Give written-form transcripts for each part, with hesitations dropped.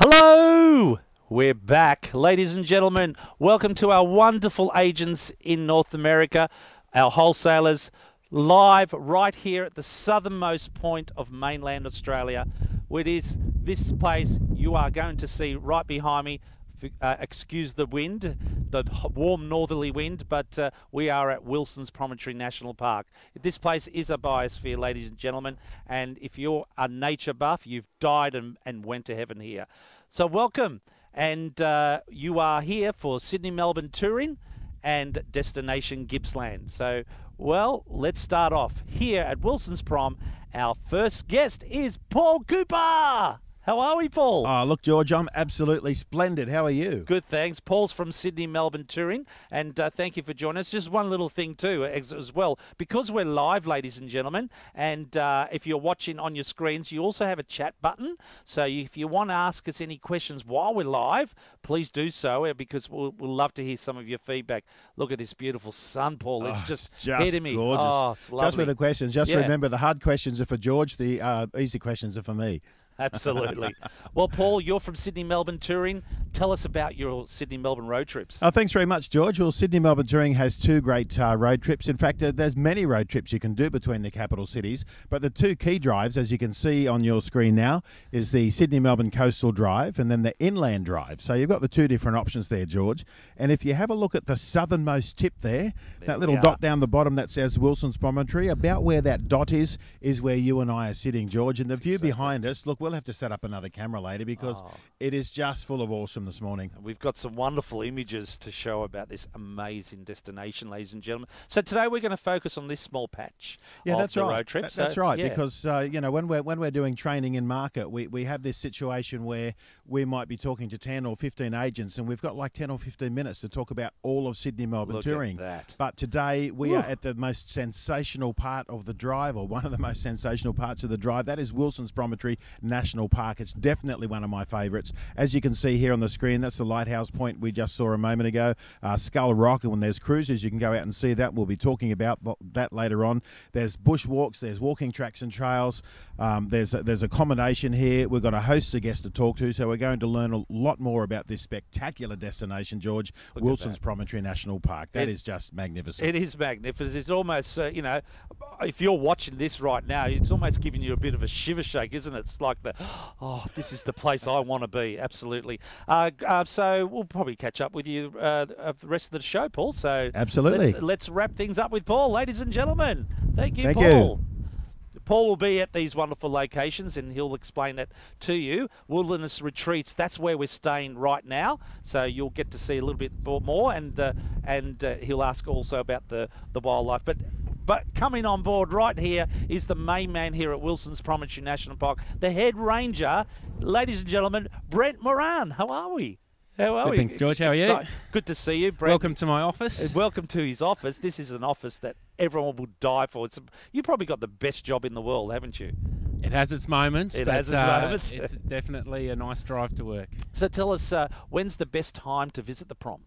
Hello! We're back. Ladies and gentlemen, welcome to our wonderful agents in North America, our wholesalers, live right here at the southernmost point of mainland Australia. It is this place you are going to see right behind me. Excuse the wind, the warm northerly wind, but we are at Wilson's Promontory National Park. This place is a biosphere, ladies and gentlemen, and if you're a nature buff, you've died and went to heaven here. So welcome, and you are here for Sydney Melbourne Touring and Destination Gippsland. So, well, let's start off. Here at Wilson's Prom, our first guest is Paul Cooper. How are we, Paul? Oh, look, George, I'm absolutely splendid. How are you? Good, thanks. Paul's from Sydney Melbourne Touring, and thank you for joining us. Just one little thing too, as well, because we're live, ladies and gentlemen, and if you're watching on your screens, you also have a chat button. So if you want to ask us any questions while we're live, please do so, because we'll love to hear some of your feedback. Look at this beautiful sun, Paul. It's just hitting me. Gorgeous. Oh, it's lovely. Just with the questions, just remember the hard questions are for George, the easy questions are for me. Absolutely. Well, Paul, you're from Sydney Melbourne Touring. Tell us about your Sydney Melbourne road trips. Thanks very much, George. Well, Sydney Melbourne Touring has two great road trips. In fact, there's many road trips you can do between the capital cities, but the two key drives, as you can see on your screen now, is the Sydney Melbourne Coastal Drive and then the Inland Drive. So you've got the two different options there, George. And if you have a look at the southernmost tip there that little dot down the bottom that says Wilson's Promontory, about where that dot is where you and I are sitting, George. And the view behind us, look, we'll have to set up another camera later because it is just full of awesome this morning. We've got some wonderful images to show about this amazing destination, ladies and gentlemen. So today we're going to focus on this small patch of the road trip. That's right, because you know, when we're doing training in market, we have this situation where we might be talking to 10 or 15 agents, and we've got like 10 or 15 minutes to talk about all of Sydney Melbourne Touring. But today we are at the most sensational part of the drive, or one of the most sensational parts of the drive. That is Wilson's Promontory National Park. It's definitely one of my favourites. As you can see here on the screen, that's the lighthouse point we just saw a moment ago, Skull Rock, and when there's cruises you can go out and see that. We'll be talking about that later on. There's bushwalks, there's walking tracks and trails, there's accommodation here. We've got a host of guests to talk to, so we're going to learn a lot more about this spectacular destination, George. Wilson's Promontory National Park. That is just magnificent. It is magnificent. It's almost, you know, if you're watching this right now, it's almost giving you a bit of a shiver shake, isn't it? It's like this is the place I want to be. Absolutely. So we'll probably catch up with you the rest of the show, Paul. So absolutely. Let's wrap things up with Paul, ladies and gentlemen. Thank you, Paul. You. Paul will be at these wonderful locations and he'll explain that to you. Wilderness Retreats, that's where we're staying right now. So you'll get to see a little bit more, and he'll ask also about the wildlife. But coming on board right here is the main man here at Wilson's Promontory National Park, the head ranger, ladies and gentlemen, Brent Moran. How are we? How are we? Thanks, George. How are you? Good to see you, Brent. Welcome to my office. Welcome to his office. This is an office that everyone will die for. You probably got the best job in the world, haven't you? It has its moments. It's definitely a nice drive to work. So tell us, when's the best time to visit the prom?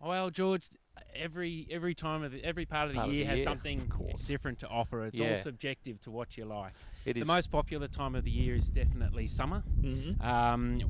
Well, George, every part of the year has something different to offer. It's all subjective to what you like. The most popular time of the year is definitely summer,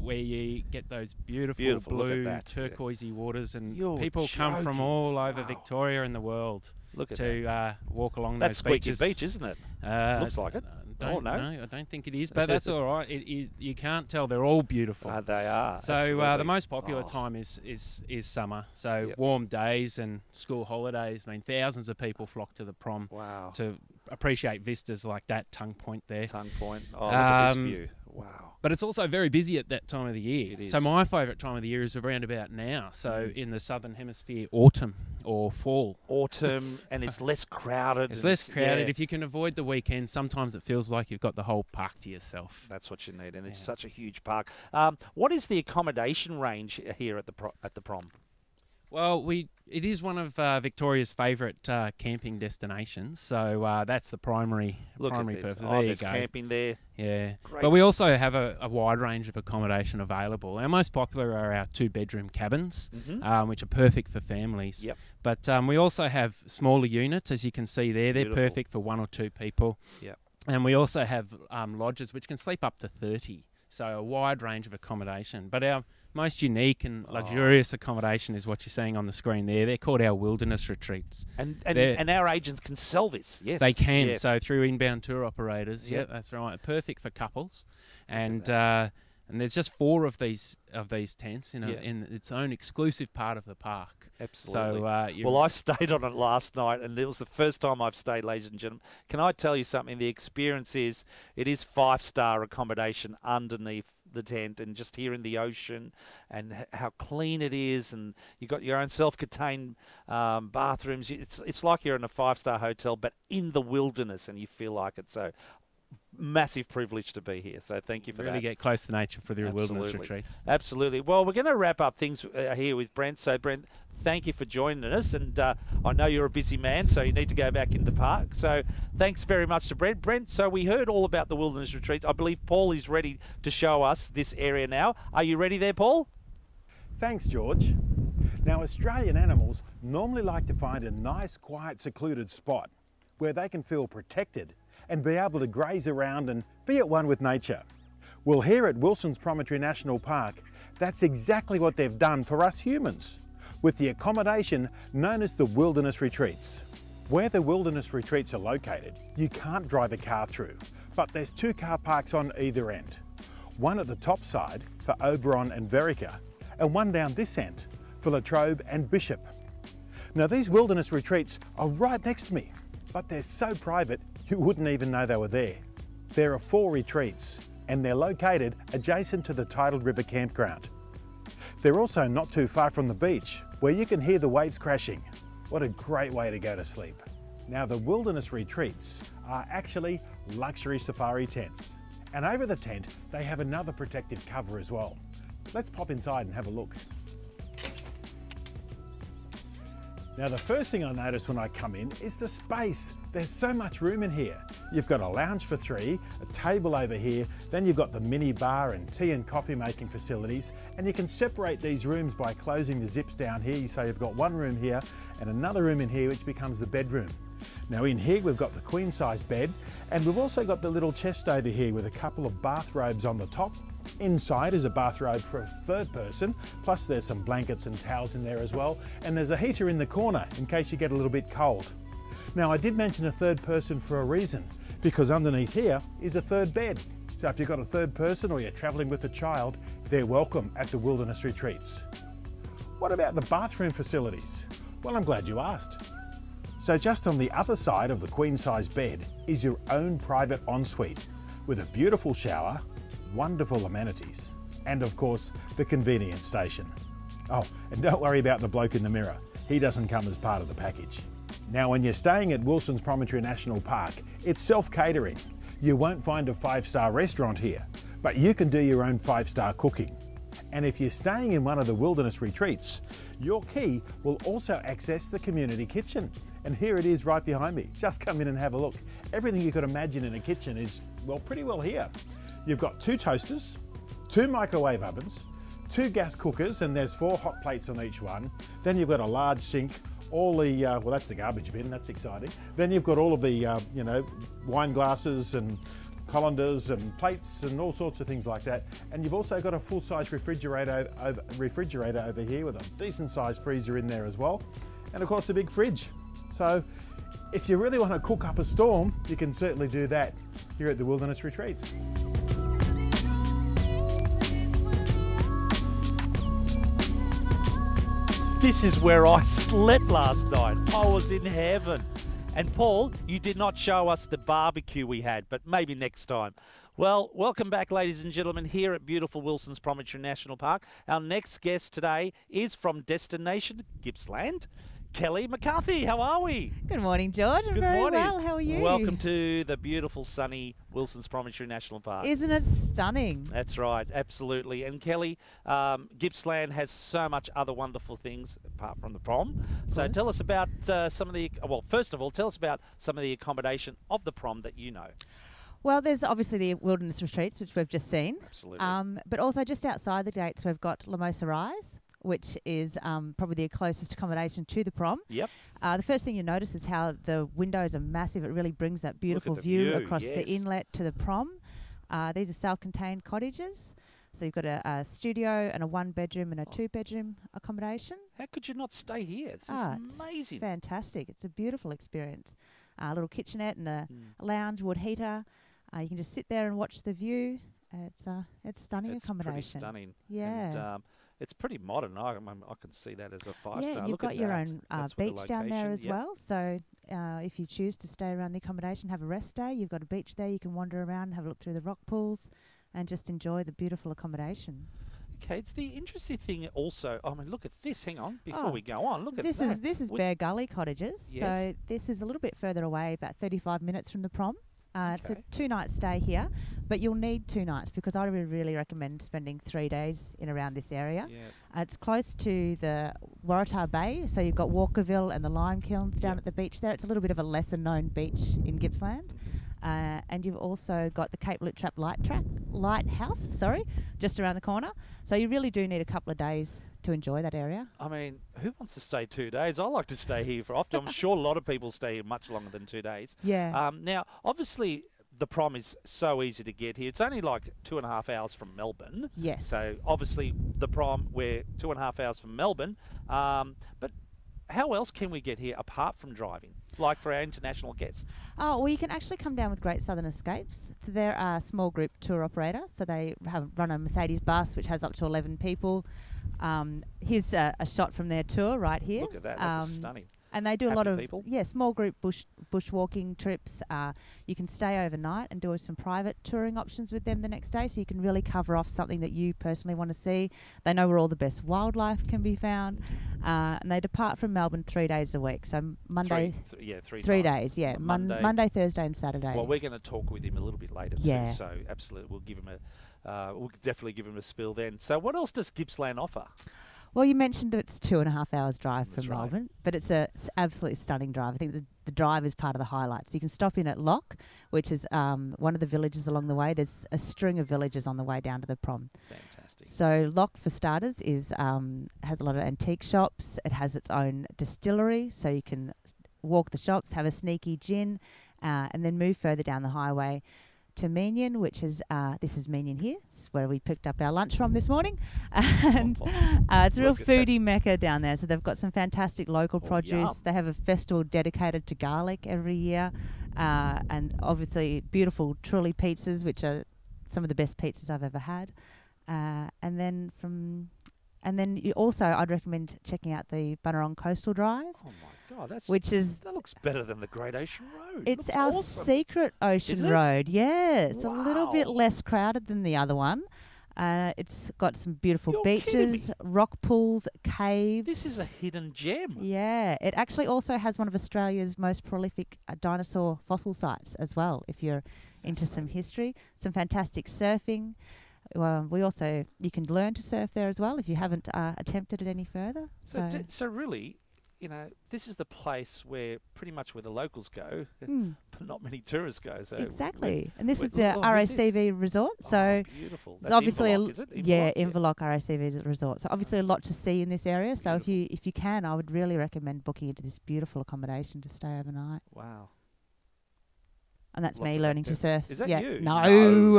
where you get those beautiful blue, turquoisey waters, and people come from all over Victoria and the world to walk along those beaches. That's Squeaky Beach, isn't it? Looks like it. No, I don't think it is, but that's all right. It is. You can't tell; they're all beautiful. They are. So the most popular time is summer. So warm days and school holidays. I mean, thousands of people flock to the prom to appreciate vistas like that tongue point there. Tongue point. Oh, look at this view. Wow. But it's also very busy at that time of the year. It is. So my favourite time of the year is around about now. So in the southern hemisphere, autumn or fall. Autumn, and it's less crowded. It's less crowded. If you can avoid the weekend, sometimes it feels like you've got the whole park to yourself. That's what you need, and it's such a huge park. What is the accommodation range here at the prom? Well, it is one of Victoria's favourite camping destinations, so that's the primary purpose. There you go. Camping there. Yeah, Great. But we also have a wide range of accommodation available. Our most popular are our 2-bedroom cabins, which are perfect for families. Yep. But we also have smaller units, as you can see there. They're perfect for 1 or 2 people. Yep. And we also have lodges which can sleep up to 30. So a wide range of accommodation. But our most unique and luxurious accommodation is what you're seeing on the screen there. They're called our wilderness retreats. And our agents can sell this, yes. They can, yes. So through inbound tour operators, yeah, that's right. Perfect for couples. And there's just 4 of these tents in its own exclusive part of the park. Absolutely. So, well, I stayed on it last night, and it was the first time I've stayed, ladies and gentlemen. Can I tell you something? The experience is, it is 5-star accommodation underneath the tent, and just hearing the ocean and how clean it is, and you've got your own self-contained bathrooms. It's like you're in a 5-star hotel, but in the wilderness, and you feel like it. So massive privilege to be here, so thank you for that. Really get close to nature for the wilderness retreats. Absolutely. Well, we're going to wrap up things here with Brent. So Brent, thank you for joining us, and I know you're a busy man, so you need to go back in the park. So thanks very much to Brent. Brent, so we heard all about the wilderness retreat. I believe Paul is ready to show us this area now. Are you ready there, Paul? Thanks, George. Now, Australian animals normally like to find a nice, quiet, secluded spot where they can feel protected and be able to graze around and be at one with nature. Well, here at Wilson's Promontory National Park, that's exactly what they've done for us humans, with the accommodation known as the wilderness retreats. Where the wilderness retreats are located, you can't drive a car through, but there's 2 car parks on either end. One at the top side for Oberon and Verica, and one down this end for Latrobe and Bishop. Now, these wilderness retreats are right next to me, but they're so private you wouldn't even know they were there. There are 4 retreats, and they're located adjacent to the tidal river campground. They're also not too far from the beach, where you can hear the waves crashing. What a great way to go to sleep. Now, the wilderness retreats are actually luxury safari tents, and over the tent they have another protective cover as well. Let's pop inside and have a look. Now, the first thing I notice when I come in is the space. There's so much room in here. You've got a lounge for 3, a table over here, then you've got the mini bar and tea and coffee making facilities, and you can separate these rooms by closing the zips down here. So you've got one room here and another room in here, which becomes the bedroom. Now, in here we've got the queen size bed, and we've also got the little chest over here with a couple of bathrobes on the top. Inside is a bathrobe for a 3rd person, plus there's some blankets and towels in there as well, and there's a heater in the corner in case you get a little bit cold. Now, I did mention a 3rd person for a reason, because underneath here is a 3rd bed. So if you've got a 3rd person or you're travelling with a child, they're welcome at the wilderness retreats. What about the bathroom facilities? Well, I'm glad you asked. So just on the other side of the queen size bed is your own private ensuite with a beautiful shower, wonderful amenities, and of course the convenience station. Oh, and don't worry about the bloke in the mirror. He doesn't come as part of the package. Now, when you're staying at Wilson's Promontory National Park, it's self-catering. You won't find a 5-star restaurant here, but you can do your own 5-star cooking. And if you're staying in one of the wilderness retreats, your key will also access the community kitchen. And here it is right behind me. Just come in and have a look. Everything you could imagine in a kitchen is, well, pretty well here. You've got 2 toasters, 2 microwave ovens, 2 gas cookers, and there's 4 hot plates on each one. Then you've got a large sink, all the, well, that's the garbage bin, that's exciting. Then you've got all of the, wine glasses and colanders and plates and all sorts of things like that. And you've also got a full-size refrigerator over here with a decent-sized freezer in there as well. And of course the big fridge. So if you really want to cook up a storm, you can certainly do that here at the Wilderness Retreats. This is where I slept last night. I was in heaven. And Paul, you did not show us the barbecue we had, but maybe next time. Well, welcome back, ladies and gentlemen, here at beautiful Wilson's Promontory National Park. Our next guest today is from Destination Gippsland, Kelly McCarthy. How are we? Good morning, George. I'm very well. How are you? Welcome to the beautiful, sunny Wilson's Promontory National Park. Isn't it stunning? That's right, absolutely. And Kelly, Gippsland has so much other wonderful things apart from the prom. So tell us about some of the, well, first of all, tell us about some of the accommodation of the prom that you know. Well, there's obviously the wilderness retreats, which we've just seen. Absolutely. But also just outside the gates, we've got Lamosa Rise, which is probably the closest accommodation to the prom. Yep. The first thing you notice is how the windows are massive. It really brings that beautiful view across the inlet to the prom. These are self-contained cottages. So you've got a studio and a 1-bedroom and a 2-bedroom accommodation. How could you not stay here? It's amazing. It's fantastic. It's a beautiful experience. A little kitchenette and a lounge, wood heater. You can just sit there and watch the view. It's stunning accommodation. It's pretty stunning. Yeah. And, it's pretty modern. I can see that as a 5-star. Yeah, you've got your own beach down there as well. So if you choose to stay around the accommodation, have a rest day, you've got a beach there. You can wander around and have a look through the rock pools and just enjoy the beautiful accommodation. Okay, it's the interesting thing also. I mean, look at this. Hang on, before we go on, look at that. This is Bear Gully Cottages. Yes. So this is a little bit further away, about 35 minutes from the prom. It's a 2-night stay here, but you'll need 2 nights because I would really recommend spending 3 days in around this area. Yeah. It's close to the Waratah Bay, so you've got Walkerville and the lime kilns down at the beach there. It's a little bit of a lesser known beach in Gippsland. And you've also got the Cape Luttrap Lighthouse, just around the corner. So you really do need a couple of days to enjoy that area. I mean, who wants to stay 2 days? I like to stay here for often. I'm sure a lot of people stay here much longer than 2 days. Yeah. Now, obviously, the prom is so easy to get here. It's only like 2.5 hours from Melbourne. Yes. So obviously, the prom, we're 2.5 hours from Melbourne. But how else can we get here apart from driving, like for our international guests? Oh, well, you can actually come down with Great Southern Escapes. They're a small group tour operator, so they run a Mercedes bus which has up to 11 people. Here's a shot from their tour right here. Look at that, that's stunning. And they do a lot of people. Small group bushwalking trips. You can stay overnight and do some private touring options with them the next day, so you can really cover off something that you personally want to see. They know where all the best wildlife can be found, and they depart from Melbourne 3 days a week. So Monday, 3 days. Yeah, Monday, Thursday, and Saturday. Well, we're going to talk with him a little bit later too. So absolutely, we'll give him we'll definitely give him a spill then. So what else does Gippsland offer? Well, you mentioned that it's 2.5 hours drive from Melbourne, but it's absolutely stunning drive. I think the drive is part of the highlights. You can stop in at Lock, which is one of the villages along the way. There's a string of villages on the way down to the prom. Fantastic. So Lock, for starters, has a lot of antique shops. It has its own distillery, so you can walk the shops, have a sneaky gin, and then move further down the highway to Meenian, which is this is Meenian here. This is where we picked up our lunch from this morning, and it's a real foodie mecca down there. So they've got some fantastic local produce. Yum. They have a festival dedicated to garlic every year, and obviously beautiful Truly pizzas, which are some of the best pizzas I've ever had. And then you also, I'd recommend checking out the Bunurong Coastal Drive. Oh my God, that looks better than the Great Ocean Road. It's our secret ocean road. Yeah, it's a little bit less crowded than the other one. It's got some beautiful beaches, rock pools, caves. This is a hidden gem. Yeah, it actually also has one of Australia's most prolific dinosaur fossil sites as well, if you're into some history. Some fantastic surfing. You can learn to surf there as well if you haven't attempted it any further. So really, this is the place where pretty much where the locals go, but not many tourists go. So exactly, and this is the RACV resort. So beautiful. That's obviously Inverloch, is it? Inverloch RACV resort. So obviously a lot to see in this area. So if you can, I would really recommend booking into this beautiful accommodation to stay overnight. Wow. And that's me learning to surf. Is that you? No.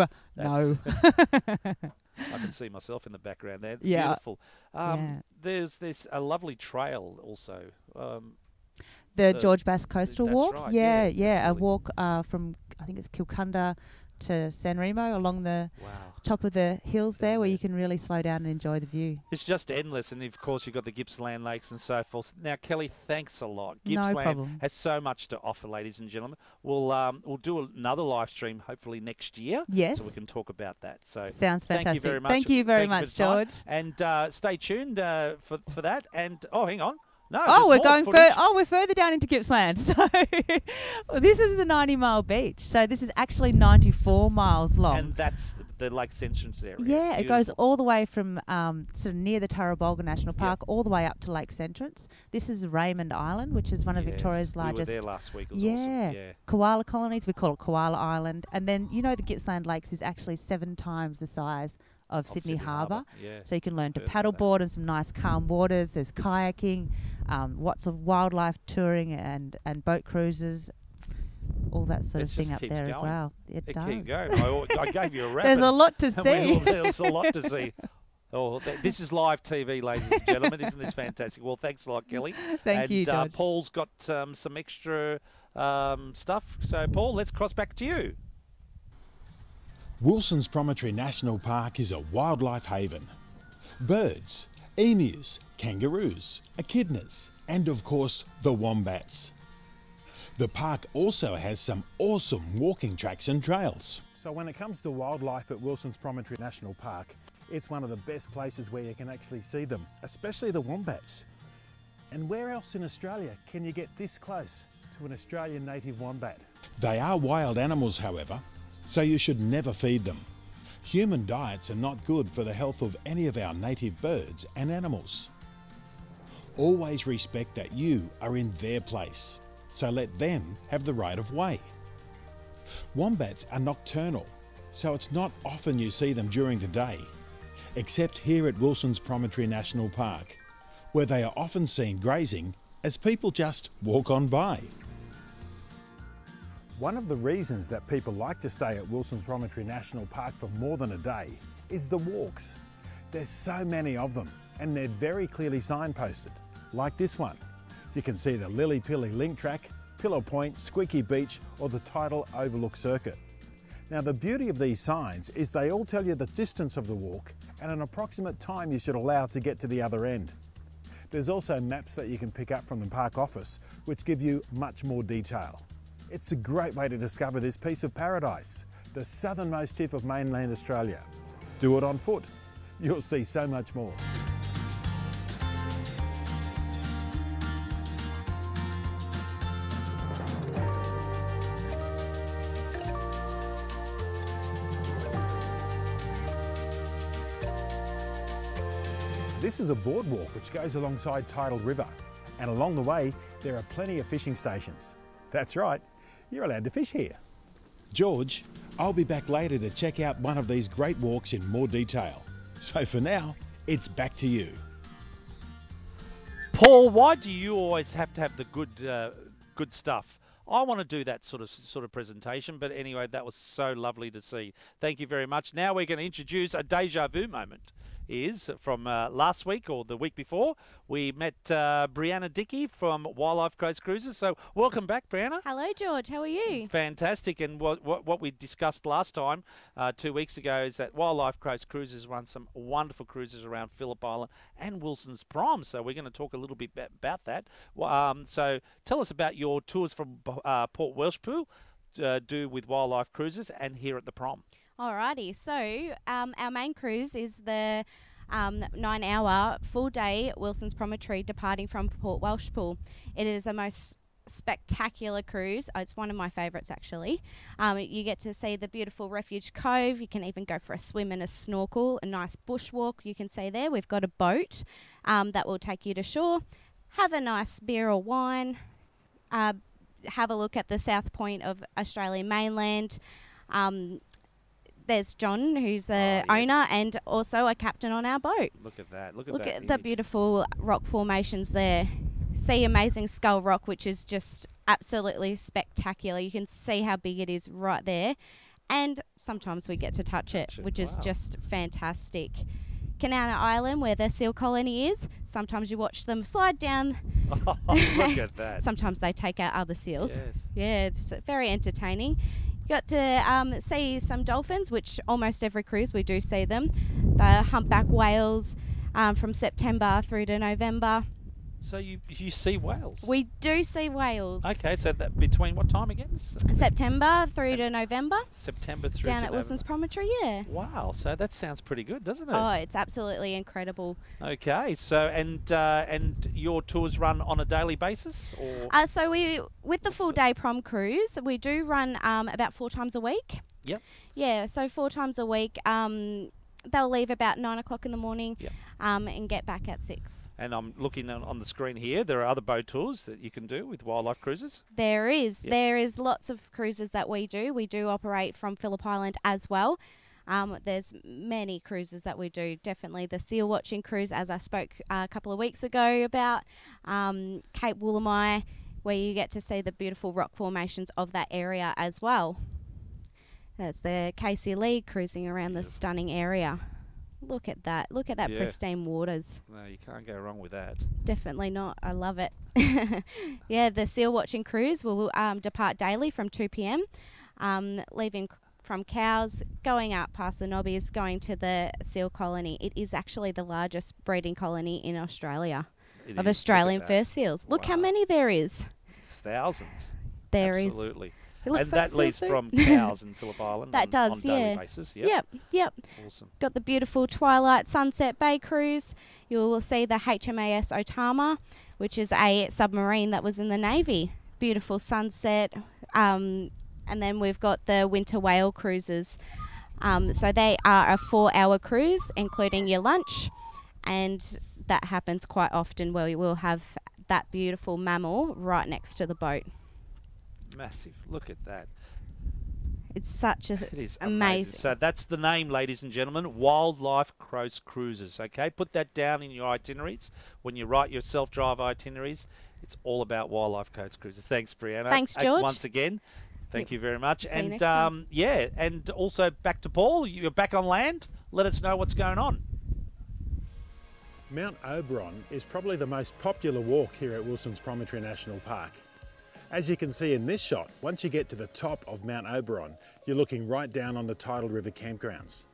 I can see myself in the background there. Yeah. Beautiful. There's a lovely trail also. The George Bass Coastal Walk. Right, A walk from, I think it's Kilcunda to San Remo along the top of the hills there, where you can really slow down and enjoy the view. It's just endless, and of course you've got the Gippsland Lakes and so forth. Now, Kelly, thanks a lot. No Gippsland problem. has so much to offer, ladies and gentlemen. We'll do another live stream hopefully next year. Yes. So we can talk about that. So sounds fantastic. Thank you very much. Thank you very much, George. And stay tuned for that. And hang on. No, we're further down into Gippsland. So this is the 90-mile beach. So this is actually 94 miles long. And that's the Lakes entrance area. Yeah, it goes all the way from sort of near the Tarrabolga National Park all the way up to Lakes entrance. This is Raymond Island, which is one of Victoria's largest. We were there last week. It was awesome. Yeah. Koala colonies. We call it Koala Island. And then the Gippsland Lakes is actually 7 times the size of Sydney Harbour. Yeah. So you can learn to paddleboard in some nice calm waters. There's kayaking, lots of wildlife touring and boat cruises. all that sort of thing up there as well. It does. Keep going. I gave you a wrap. There's a lot to see. There's a lot to see. Oh, this is live TV, ladies and gentlemen. Isn't this fantastic? Well, thanks a lot, Kelly. Thank you, George. Paul's got some extra stuff. So, Paul, let's cross back to you. Wilson's Promontory National Park is a wildlife haven. Birds, emus, kangaroos, echidnas, and of course the wombats. The park also has some awesome walking tracks and trails. So when it comes to wildlife at Wilson's Promontory National Park, it's one of the best places where you can actually see them, especially the wombats. And where else in Australia can you get this close to an Australian native wombat? They are wild animals, however, so you should never feed them. Human diets are not good for the health of any of our native birds and animals. Always respect that you are in their place, so let them have the right of way. Wombats are nocturnal, so it's not often you see them during the day, except here at Wilson's Promontory National Park, where they are often seen grazing as people just walk on by. One of the reasons that people like to stay at Wilson's Promontory National Park for more than a day is the walks. There's so many of them, and they're very clearly signposted, like this one. You can see the Lily Pilly Link Track, Pillow Point, Squeaky Beach, or the tidal Overlook Circuit. Now, the beauty of these signs is they all tell you the distance of the walk and an approximate time you should allow to get to the other end. There's also maps that you can pick up from the park office, which give you much more detail. It's a great way to discover this piece of paradise, the southernmost tip of mainland Australia. Do it on foot. You'll see so much more. This is a boardwalk which goes alongside Tidal River, and along the way there are plenty of fishing stations. That's right, you're allowed to fish here. George, I'll be back later to check out one of these great walks in more detail. So for now, it's back to you. Paul, why do you always have to have the good stuff? I want to do that sort of presentation, but anyway, that was so lovely to see. Thank you very much. Now we're going to introduce a deja vu moment. Is from last week or the week before. We met Brianna Dickey from Wildlife Coast Cruises. So welcome back, Brianna. Hello, George. How are you? Fantastic. And what we discussed last time, 2 weeks ago, is that Wildlife Coast Cruises run some wonderful cruises around Phillip Island and Wilson's Prom. So we're going to talk a little bit about that. So tell us about your tours from Port Welshpool, do with Wildlife Cruises and here at the Prom. Alrighty, so our main cruise is the 9-hour full-day Wilson's Promontory departing from Port Welshpool. It is a most spectacular cruise. It's one of my favourites, actually. You get to see the beautiful Refuge Cove. You can even go for a swim and a snorkel, a nice bushwalk you can see there. We've got a boat that will take you to shore. Have a nice beer or wine. Have a look at the south point of Australian mainland. There's John, who's the owner and also a captain on our boat. Look at that. Look at that the beautiful rock formations there. See amazing Skull Rock, which is just absolutely spectacular. You can see how big it is right there. And sometimes we get to touch it, which is just fantastic. Canana Island, where the seal colony is. Sometimes you watch them slide down. Look at that. Sometimes they take out other seals. Yes. Yeah, it's very entertaining. Got to see some dolphins, which almost every cruise we do see them. The humpback whales from September through to November. So you see whales? We do see whales. Okay, so that between what time again? September through to November. September through down to at Wilson's Promontory, yeah. Wow, so that sounds pretty good, doesn't it? Oh, it's absolutely incredible. Okay, so and your tours run on a daily basis, or? So with the full day prom cruise, we do run about 4 times a week. Yep. Yeah, so 4 times a week. They'll leave about 9 o'clock in the morning, yep, and get back at 6. And I'm looking on the screen here. There are other boat tours that you can do with Wildlife Cruises. There is. Yep. There is lots of cruises that we do. We do operate from Phillip Island as well. There's many cruises that we do. Definitely the seal watching cruise, as I spoke a couple of weeks ago about. Cape Woolamai where you get to see the beautiful rock formations of that area as well. That's the Casey Lee cruising around the stunning area. Look at that. Look at that pristine waters. No, you can't go wrong with that. Definitely not. I love it. Yeah, the seal watching cruise will depart daily from 2 p.m, leaving from Cowes, going up past the Nobbies, going to the seal colony. It is actually the largest breeding colony in Australia of Australian fur seals. Look how many there is. Thousands. There is. Absolutely. And that leaves from Cowes and Phillip Island that on does, daily basis. Yep. Awesome. Got the beautiful Twilight Sunset Bay cruise. You'll see the HMAS Otama, which is a submarine that was in the Navy. Beautiful sunset. And then we've got the Winter Whale cruises. So they are a 4-hour cruise, including your lunch. And that happens quite often where you will have that beautiful mammal right next to the boat. Massive. Look at that. It's such a It is amazing. So that's the name, ladies and gentlemen, Wildlife Coast Cruises. Okay, put that down in your itineraries. When you write your self-drive itineraries, it's all about Wildlife Coast Cruises. Thanks, Brianna. Thanks, George. Once again, thank you very much. See you next time. Yeah, and also back to Paul. You're back on land. Let us know what's going on. Mount Oberon is probably the most popular walk here at Wilson's Promontory National Park. As you can see in this shot, once you get to the top of Mount Oberon, you're looking right down on the Tidal River campgrounds.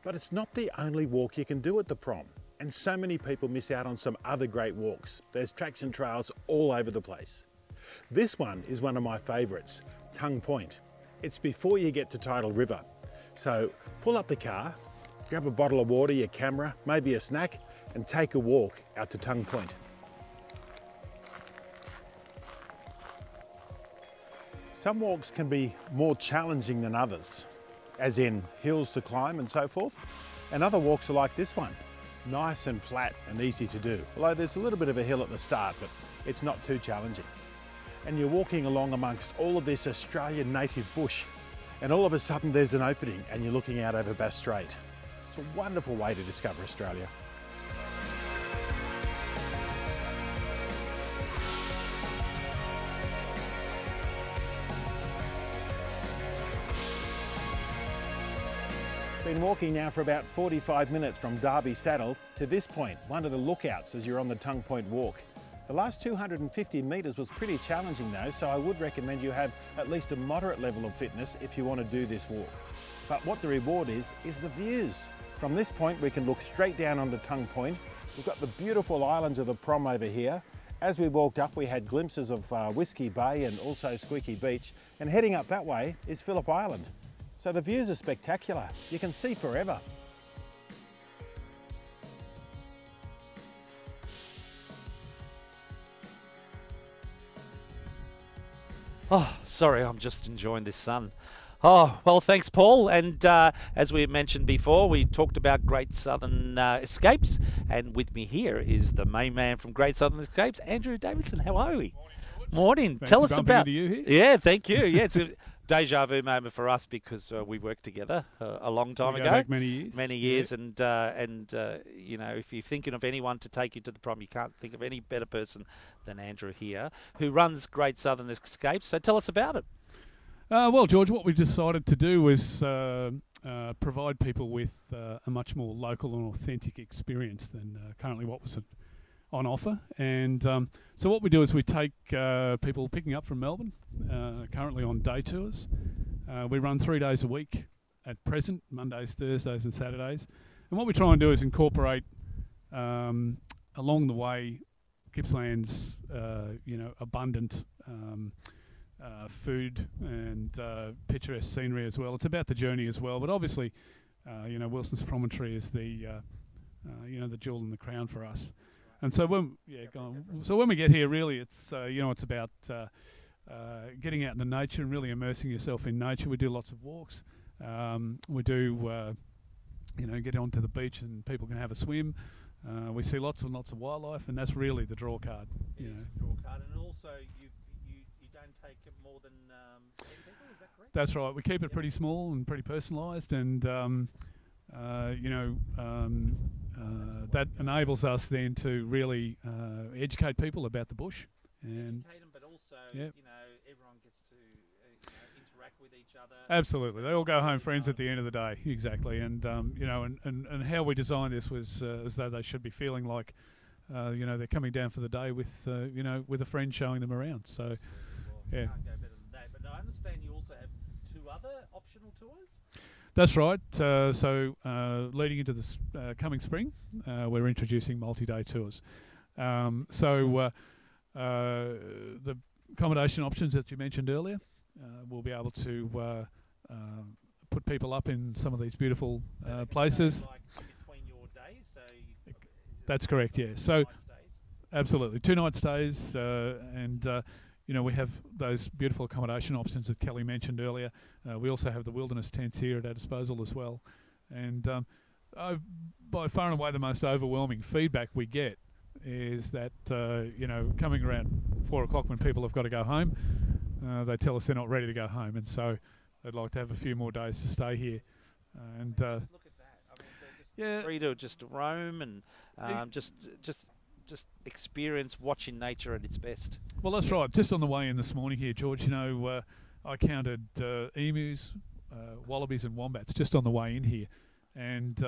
But it's not the only walk you can do at the Prom, and so many people miss out on some other great walks. There's tracks and trails all over the place. This one is one of my favourites, Tongue Point. It's before you get to Tidal River. So pull up the car, grab a bottle of water, your camera, maybe a snack, and take a walk out to Tongue Point. Some walks can be more challenging than others, as in hills to climb and so forth, and other walks are like this one, nice and flat and easy to do, although there's a little bit of a hill at the start, but it's not too challenging. And you're walking along amongst all of this Australian native bush, and all of a sudden there's an opening and you're looking out over Bass Strait. It's a wonderful way to discover Australia. Been walking now for about 45 minutes from Derby Saddle to this point, one of the lookouts as you're on the Tongue Point walk. The last 250 metres was pretty challenging though, so I would recommend you have at least a moderate level of fitness if you want to do this walk. But what the reward is the views. From this point we can look straight down onto Tongue Point. We've got the beautiful islands of the Prom over here. As we walked up we had glimpses of Whiskey Bay and also Squeaky Beach, and heading up that way is Phillip Island. So the views are spectacular. You can see forever. Oh, sorry, I'm just enjoying this sun. Oh, well, thanks, Paul. And as we mentioned before, we talked about Great Southern Escapes. And with me here is the main man from Great Southern Escapes, Andrew Davidson. How are we? Morning. Tell us about you here. Yeah, thank you. Yeah, it's a deja vu moment for us because we worked together a long time ago. Back many years. Many years, yeah. and you know, if you're thinking of anyone to take you to the Prom, you can't think of any better person than Andrew here, who runs Great Southern Escapes. So tell us about it. Well, George, what we decided to do was provide people with a much more local and authentic experience than currently what was on offer. And so what we do is we take people picking up from Melbourne, currently on day tours. We run 3 days a week at present, Mondays, Thursdays and Saturdays. And what we try and do is incorporate along the way Gippsland's abundant food and picturesque scenery as well. It's about the journey as well, but obviously Wilson's Promontory is the the jewel in the crown for us. And so when we get here, really, it's it's about getting out into nature and really immersing yourself in nature. We do lots of walks. We do get onto the beach and people can have a swim. We see lots and lots of wildlife, and that's really the draw card. Draw card, and also you don't take more than 10 people. Is that correct? That's right. We keep it pretty small and pretty personalised, and that enables us then to really educate people about the bush. And educate them, but also so everyone gets to interact with each other. Absolutely, they all go home friends at the end of the day. Exactly, and and how we designed this was as though they should be feeling like they're coming down for the day with with a friend showing them around. So well, yeah, can't go better than that. But I understand you also have 2 other optional tours. That's right. So leading into this coming spring, we're introducing multi-day tours. The accommodation options that you mentioned earlier, we'll be able to put people up in some of these beautiful places. Like between your days, so that's correct. Yeah. So absolutely, 2-night stays, and we have those beautiful accommodation options that Kelly mentioned earlier. We also have the wilderness tents here at our disposal as well. And by far and away the most overwhelming feedback we get is that, coming around 4 o'clock when people have got to go home, they tell us they're not ready to go home. And so they'd like to have a few more days to stay here. And look at that. I mean, they're just free to just roam and just experience watching nature at its best. Well, that's right. Just on the way in this morning here, George, I counted emus, wallabies and wombats just on the way in here. And,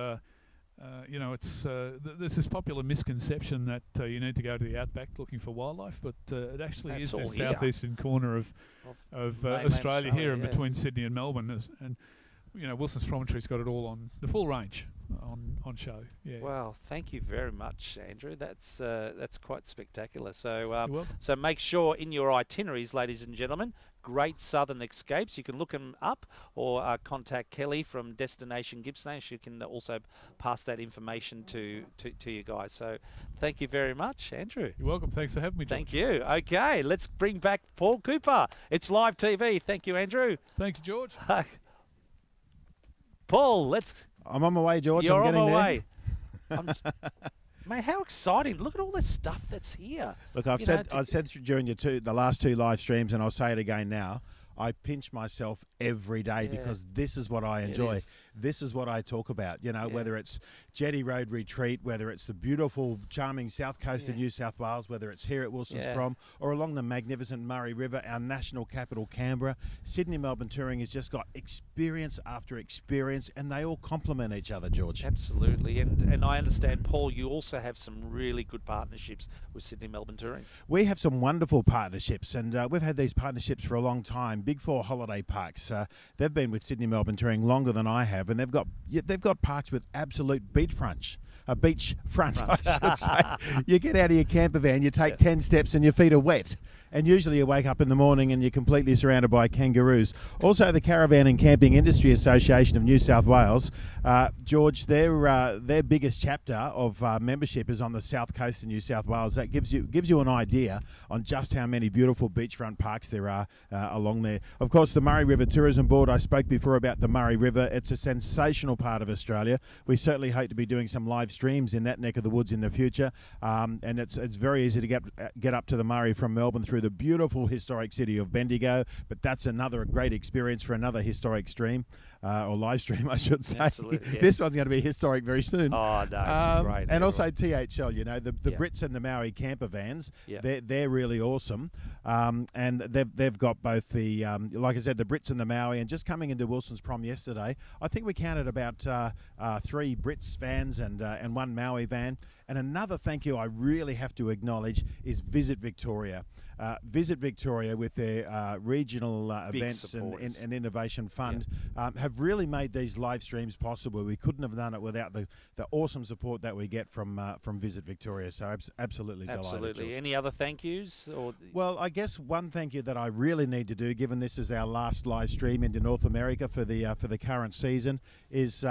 it's there's this popular misconception that you need to go to the outback looking for wildlife, but it actually is the southeastern corner of Australia here in between Sydney and Melbourne. And, Wilson's Promontory's got it all on the full range on show. Yeah. Well, thank you very much, Andrew. That's quite spectacular. So so make sure in your itineraries, ladies and gentlemen, Great Southern Escapes. You can look them up or contact Kelly from Destination Gippsland. She can also pass that information to you guys. So thank you very much, Andrew. You're welcome. Thanks for having me, George. Thank you. Okay, let's bring back Paul Cooper. It's live TV. Thank you, Andrew. Thank you, George. Paul, I'm on my way, George. You're I'm getting on my there. way. Mate, how exciting. Look at all this stuff that's here. Look, I said during the last 2 live streams, and I'll say it again now, I pinch myself every day because this is what I enjoy. This is what I talk about, whether it's Jetty Road Retreat, whether it's the beautiful, charming south coast of New South Wales, whether it's here at Wilson's Prom or along the magnificent Murray River, our national capital, Canberra. Sydney Melbourne Touring has just got experience after experience, and they all complement each other, George. Absolutely. And I understand, Paul, you also have some really good partnerships with Sydney Melbourne Touring. We have some wonderful partnerships, and we've had these partnerships for a long time. Big Four holiday parks. They've been with Sydney Melbourne Touring longer than I have, and they've got parks with absolute beachfront. I should say. You get out of your camper van, you take 10 steps, and your feet are wet. And usually you wake up in the morning and you're completely surrounded by kangaroos. Also, the Caravan and Camping Industry Association of New South Wales, George, their biggest chapter of membership is on the south coast of New South Wales. That gives you an idea on just how many beautiful beachfront parks there are along there. Of course, the Murray River Tourism Board, I spoke before about the Murray River. It's a sensational part of Australia. We certainly hope to be doing some live streams in that neck of the woods in the future. And it's very easy to get up to the Murray from Melbourne through the beautiful historic city of Bendigo, but that's another great experience for another historic stream, or live stream, I should say. Absolutely, This one's going to be historic very soon. Oh, no, it's great. And also THL, the Brits and the Maui camper vans, they're really awesome. And they've got both the, like I said, the Brits and the Maui, and just coming into Wilson's Prom yesterday, I think we counted about 3 Brits vans and 1 Maui van. And another thank you I really have to acknowledge is Visit Victoria. Visit Victoria with their regional events and innovation fund have really made these live streams possible. We couldn't have done it without the awesome support that we get from Visit Victoria. So absolutely delighted. Absolutely. Any other thank yous? Well, I guess one thank you that I really need to do, given this is our last live stream into North America for the current season, is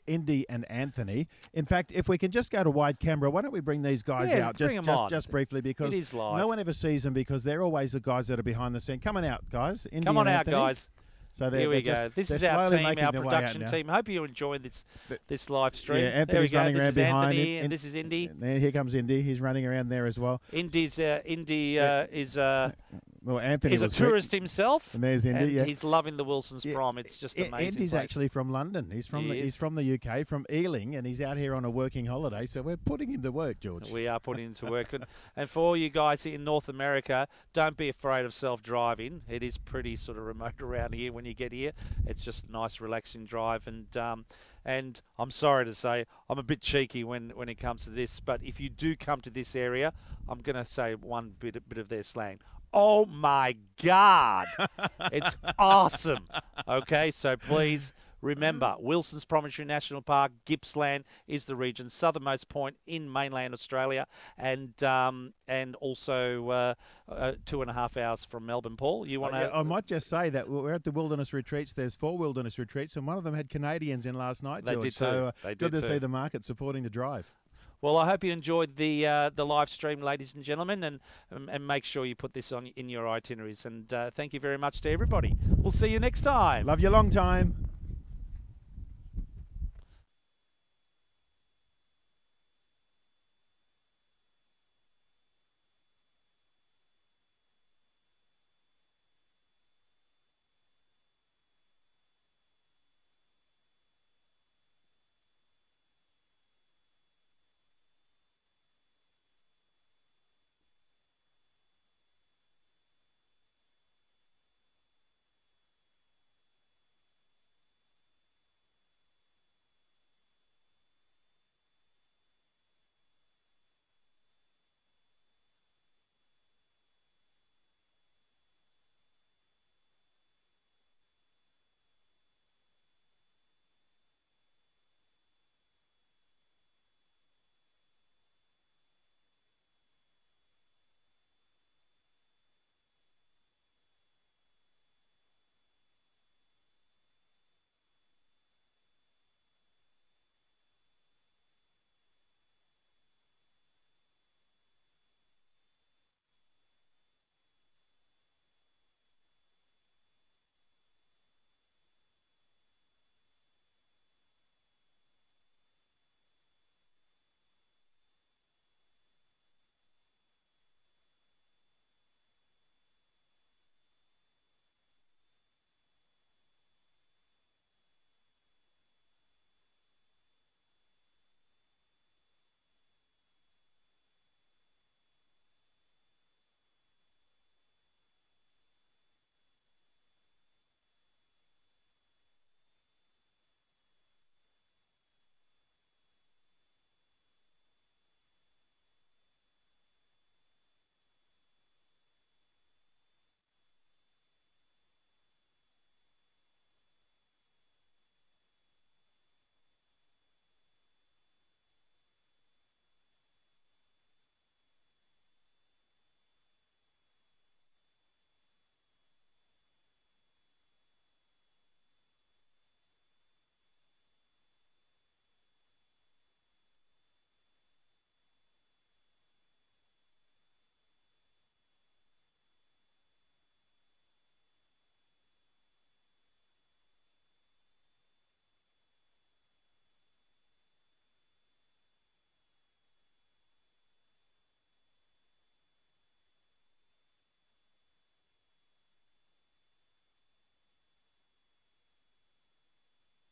Indy and Anthony. In fact, if we can just go to wide camera, why don't we bring these guys out just briefly, because no one ever sees them because they're always the guys that are behind the scene. Come on out, guys. Indy Come on out, Anthony. Guys. So here we go. This is our team, our production team. Hope you enjoy this live stream. Yeah, Anthony's running around behind. Anthony, and this is Indy. And here comes Indy. He's running around there as well. Indy is Well, Anthony is a tourist himself, and there's Indy. And he's loving the Wilson's Prom. It's just amazing. Andy's place. actually from London. He's from the UK, from Ealing, and he's out here on a working holiday. So we're putting him to work, George. We are putting him to work, and for all you guys in North America, don't be afraid of self-driving. It is pretty sort of remote around here when you get here. It's just a nice, relaxing drive, and I'm sorry to say, I'm a bit cheeky when it comes to this, but if you do come to this area, I'm going to say one bit of their slang. Oh my God, it's awesome. Okay, so please remember, Wilson's Promontory National Park, Gippsland is the region's southernmost point in mainland Australia, and also 2.5 hours from Melbourne. Paul, you want to? I might just say that we're at the wilderness retreats. There's 4 wilderness retreats, and one of them had Canadians in last night, George. They did too. So they good did to see the market supporting the drive. Well, I hope you enjoyed the live stream, ladies and gentlemen, and make sure you put this on in your itineraries. And thank you very much to everybody. We'll see you next time. Love you long time.